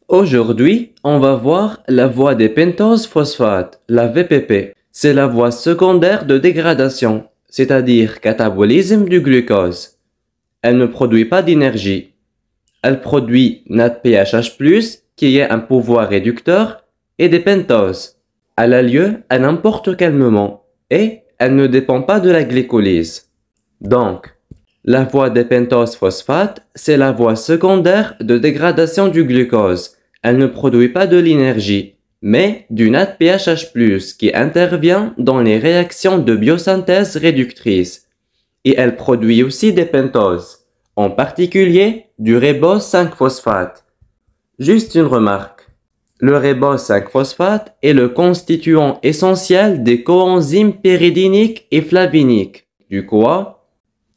Aujourd'hui, on va voir la voie des pentoses phosphates, la VPP. C'est la voie secondaire de dégradation, c'est-à-dire catabolisme du glucose. Elle ne produit pas d'énergie. Elle produit NADPHH+, qui est un pouvoir réducteur, et des pentoses. Elle a lieu à n'importe quel moment et elle ne dépend pas de la glycolyse. Donc, la voie des pentoses phosphates, c'est la voie secondaire de dégradation du glucose. Elle ne produit pas de l'énergie, mais du NADPHH+, qui intervient dans les réactions de biosynthèse réductrice. Et elle produit aussi des pentoses, en particulier du ribose 5-phosphate. Juste une remarque. Le ribose 5-phosphate est le constituant essentiel des coenzymes pyridiniques et flaviniques, du CoA,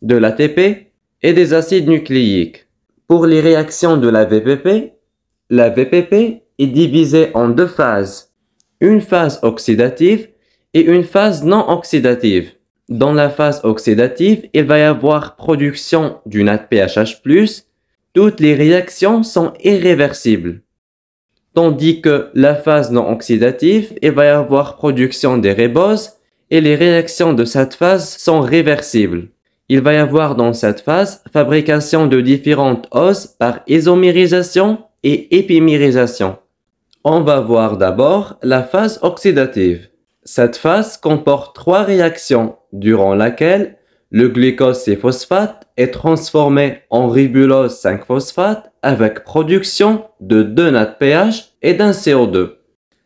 de l'ATP et des acides nucléiques. Pour les réactions de la VPP est divisée en deux phases, une phase oxydative et une phase non oxydative. Dans la phase oxydative, il va y avoir production du NADPHH+, toutes les réactions sont irréversibles. Tandis que la phase non oxydative, il va y avoir production des riboses et les réactions de cette phase sont réversibles. Il va y avoir dans cette phase fabrication de différentes oses par isomérisation et épimérisation. On va voir d'abord la phase oxydative. Cette phase comporte trois réactions durant laquelle le glucose 6-phosphate est transformé en ribulose 5-phosphate avec production de 2 NADPH et d'un CO2.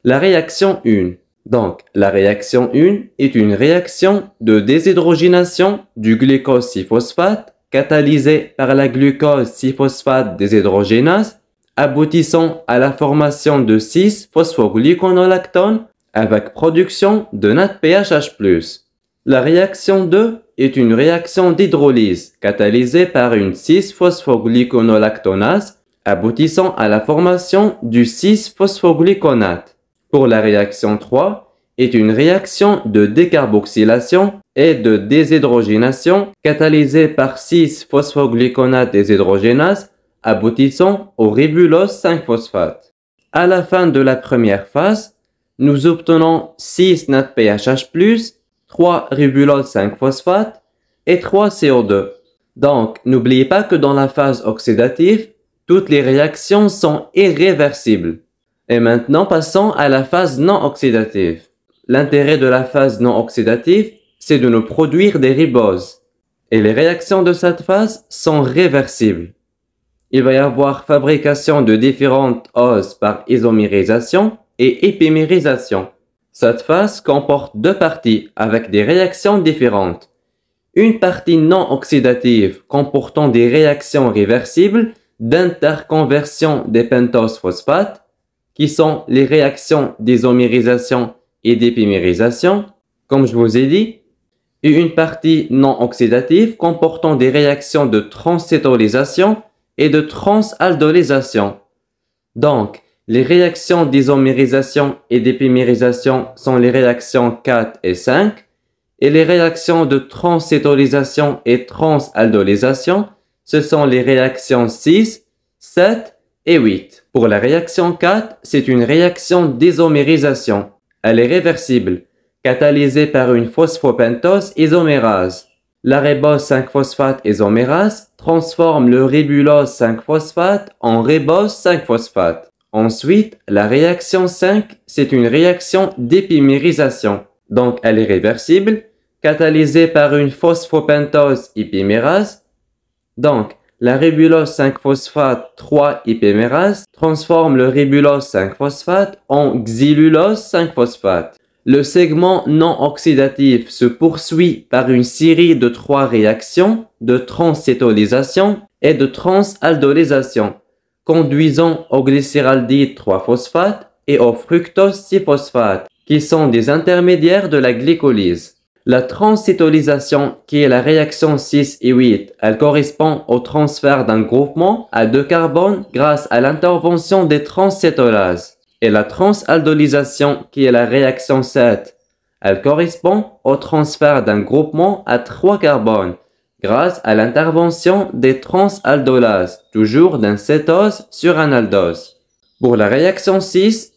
La réaction 1. Donc, la réaction 1 est une réaction de déshydrogénation du glucose 6-phosphate catalysée par la glucose 6-phosphate déshydrogénase, aboutissant à la formation de 6-phosphoglyconolactone avec production de NADPHH+. La réaction 2 est une réaction d'hydrolyse catalysée par une 6-phosphoglyconolactonase, aboutissant à la formation du 6-phosphoglyconate. Pour la réaction 3, est une réaction de décarboxylation et de déshydrogénation catalysée par 6-phosphoglyconate déshydrogénase, aboutissant au ribulose 5-phosphate. À la fin de la première phase, nous obtenons 6 NADPHH+, 3 ribulose 5-phosphate et 3 CO2. Donc, n'oubliez pas que dans la phase oxydative, toutes les réactions sont irréversibles. Et maintenant, passons à la phase non oxydative. L'intérêt de la phase non oxydative, c'est de nous produire des riboses. Et les réactions de cette phase sont réversibles. Il va y avoir fabrication de différentes oses par isomérisation et épimérisation. Cette phase comporte deux parties avec des réactions différentes. Une partie non oxydative comportant des réactions réversibles d'interconversion des pentoses phosphates, qui sont les réactions d'isomérisation et d'épimérisation, comme je vous ai dit, et une partie non oxydative comportant des réactions de transcétolysation et de transaldolysation. Donc, les réactions d'isomérisation et d'épimérisation sont les réactions 4 et 5, et les réactions de transcétolysation et transaldolysation, ce sont les réactions 6, 7 et 8. Pour la réaction 4, c'est une réaction d'isomérisation. Elle est réversible, catalysée par une phosphopentose isomérase. La ribose 5-phosphate isomérase transforme le ribulose 5-phosphate en ribose 5-phosphate. Ensuite, la réaction 5, c'est une réaction d'épimérisation. Donc, elle est réversible, catalysée par une phosphopentose épimérase. Donc, la ribulose 5-phosphate 3-épimérase transforme le ribulose 5-phosphate en xylulose 5-phosphate. Le segment non oxydatif se poursuit par une série de 3 réactions de transcétolysation et de transaldolysation, conduisant au glycéraldehyd 3-phosphate et au fructose 6-phosphate, qui sont des intermédiaires de la glycolyse. La transcétolysation, qui est la réaction 6 et 8, elle correspond au transfert d'un groupement à 2 carbones grâce à l'intervention des transcétolases. Et la transaldolysation, qui est la réaction 7, elle correspond au transfert d'un groupement à 3 carbones grâce à l'intervention des transaldolases, toujours d'un cétose sur un aldose. Pour la réaction 6,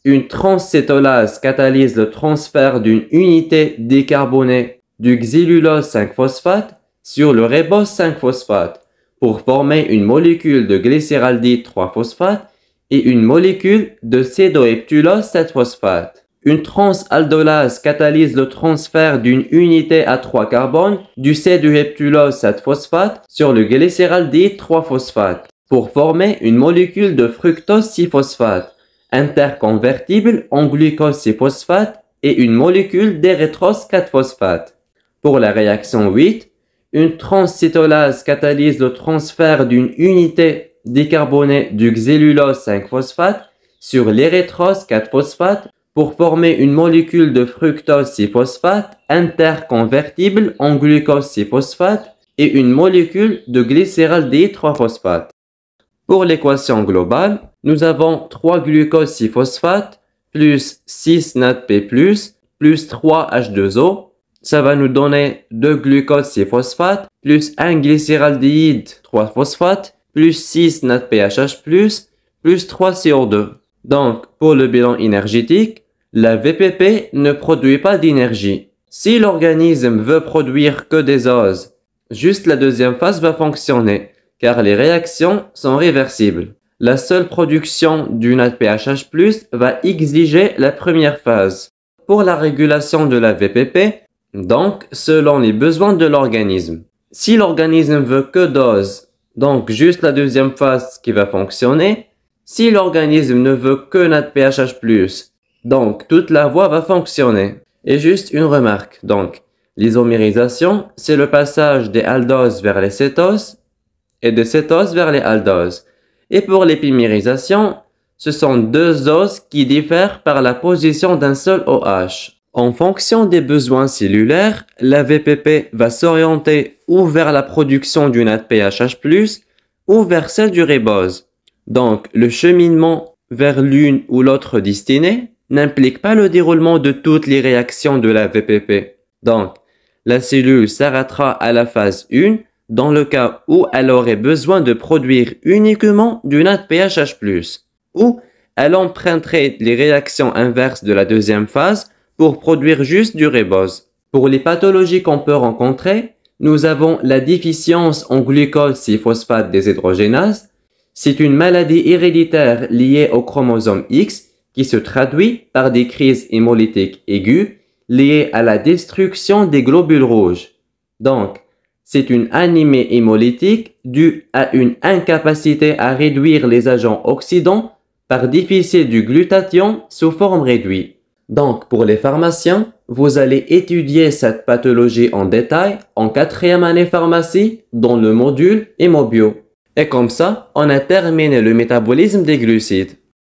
une transcétolase catalyse le transfert d'une unité décarbonée du xylulose 5-phosphate sur le ribose 5-phosphate pour former une molécule de glycéraldite 3-phosphate et une molécule de cédohéptulose 7-phosphate. Une transaldolase catalyse le transfert d'une unité à 3 carbone du cédohéptulose 7-phosphate sur le glycéraldite 3-phosphate pour former une molécule de fructose 6-phosphate interconvertible en glucose 6-phosphate et une molécule d'érythrose 4-phosphate. Pour la réaction 8, une transcétolase catalyse le transfert d'une unité décarbonée du xylulose 5-phosphate sur l'érythrose 4-phosphate pour former une molécule de fructose 6-phosphate interconvertible en glucose 6-phosphate et une molécule de glycéraldite 3-phosphate. Pour l'équation globale, nous avons 3 glucose 6-phosphate plus 6 NADP+, plus 3 H2O. Ça va nous donner 2 glucose 6-phosphate plus 1 glycéraldéhyde 3-phosphate plus 6 NADPHH+, plus 3 CO2. Donc, pour le bilan énergétique, la VPP ne produit pas d'énergie. Si l'organisme veut produire que des oses, juste la deuxième phase va fonctionner, car les réactions sont réversibles. La seule production du NADPHH+, va exiger la première phase. Pour la régulation de la VPP, donc selon les besoins de l'organisme. Si l'organisme veut que dose, donc juste la deuxième phase qui va fonctionner. Si l'organisme ne veut que NADPHH+, donc toute la voie va fonctionner. Et juste une remarque, donc l'isomérisation, c'est le passage des aldoses vers les cétoses et des cétoses vers les aldoses. Et pour l'épimérisation, ce sont deux oses qui diffèrent par la position d'un seul OH. En fonction des besoins cellulaires, la VPP va s'orienter ou vers la production du NADPHH+, ou vers celle du ribose. Donc, le cheminement vers l'une ou l'autre destinée n'implique pas le déroulement de toutes les réactions de la VPP. Donc, la cellule s'arrêtera à la phase 1 dans le cas où elle aurait besoin de produire uniquement du NADPHH+, ou elle emprunterait les réactions inverses de la deuxième phase pour produire juste du ribose. Pour les pathologies qu'on peut rencontrer, nous avons la déficience en glucose 6-phosphate déshydrogénase. C'est une maladie héréditaire liée au chromosome X qui se traduit par des crises hémolytiques aiguës liées à la destruction des globules rouges. Donc, c'est une anémie hémolytique due à une incapacité à réduire les agents oxydants par déficit du glutathion sous forme réduite. Donc, pour les pharmaciens, vous allez étudier cette pathologie en détail en 4e année pharmacie dans le module Hémobio. Et comme ça, on a terminé le métabolisme des glucides.